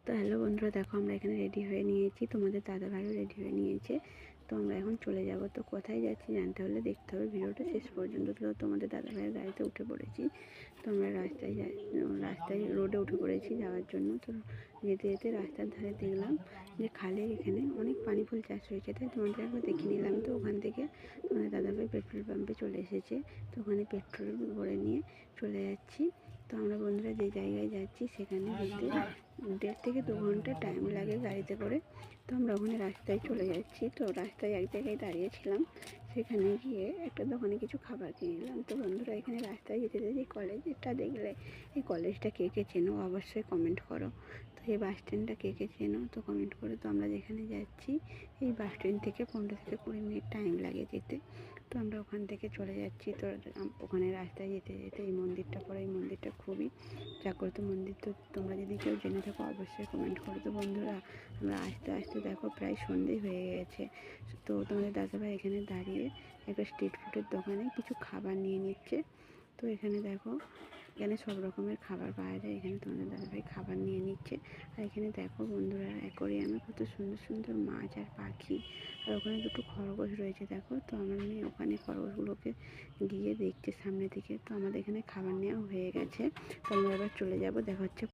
তো হ্যালো বন্ধুরা, দেখো আমরা এখানে রেডি হয়ে নিয়েছি, তোমাদের দাদাভাইও রেডি হয়ে নিয়েছে। তো আমরা এখন চলে যাব। তো কোথায় যাচ্ছি জানতে হলে দেখতে হবে ভিডিওটা শেষ পর্যন্ত। তো তোমাদের দাদাভাইয়ের গাড়িতে উঠে পড়েছি। তো আমরা রাস্তায় রোডে উঠে পড়েছি যাওয়ার জন্য। তো যেতে যেতে রাস্তার ধারে দেখলাম যে খালে এখানে অনেক পানি ফুল চাষ হয়েছে, তাই তোমাদের একবার দেখে নিলাম। তো ওখান থেকে তোমাদের দাদাভাই পেট্রোল পাম্পে চলে এসেছে। তো ওখানে পেট্রোল ভরে নিয়ে চলে যাচ্ছি। তো আমরা বন্ধুরা যে জায়গায় যাচ্ছি সেখানে যেতে 1.5 থেকে 2 ঘন্টা টাইম লাগে গাড়িতে করে। তো আমরা ওখানে রাস্তায় চলে যাচ্ছি। তো রাস্তায় এক জায়গায় দাঁড়িয়েছিলাম, সেখানে গিয়ে একটা দোকানে কিছু খাবার কিনে নিলাম। তো বন্ধুরা, এখানে রাস্তায় যেতে যেতে এই কলেজটা দেখলে, এই কলেজটা কে কে চেনো অবশ্যই কমেন্ট করো। তো এই বাস স্ট্যান্ডটা কে কে চেনো তো কমেন্ট করো। তো আমরা যেখানে যাচ্ছি এই বাস স্ট্যান্ড থেকে 15 থেকে 20 মিনিট টাইম লাগে যেতে। তো আমরা ওখান থেকে চলে যাচ্ছি। তো ওখানে রাস্তায় যেতে যেতে এই মন্দিরটা পড়ে, এই মন্দিরটা খুবই জাগ্রত মন্দির। তো তোমরা যদি কেউ জেনে থাকো অবশ্যই কমেন্ট করো। তো বন্ধুরা, আমরা আস্তে আস্তে দেখো প্রায় সন্ধে হয়ে গেছে। তো তোমাদের দাদাভাই এখানে দাঁড়িয়ে একটা স্ট্রিট ফুডের দোকানে কিছু খাবার নিয়ে নিচ্ছে। তো এখানে দেখো, এখানে সব রকমের খাবার পাওয়া যায়। এখানে তোমাদের দাদাভাই খাবার নিয়ে নিচ্ছে। আর এখানে দেখো বন্ধুরা, অ্যাকোরিয়ামে কত সুন্দর সুন্দর মাছ আর পাখি। আর ওখানে দুটো খরগোশ রয়েছে দেখো। তো আমার মেয়ে ওখানে খরগোশগুলোকে গিয়ে দেখছে সামনে থেকে। তো আমাদের এখানে খাবার নেওয়া হয়ে গেছে। তো আমরা এবার চলে যাব, দেখা হচ্ছে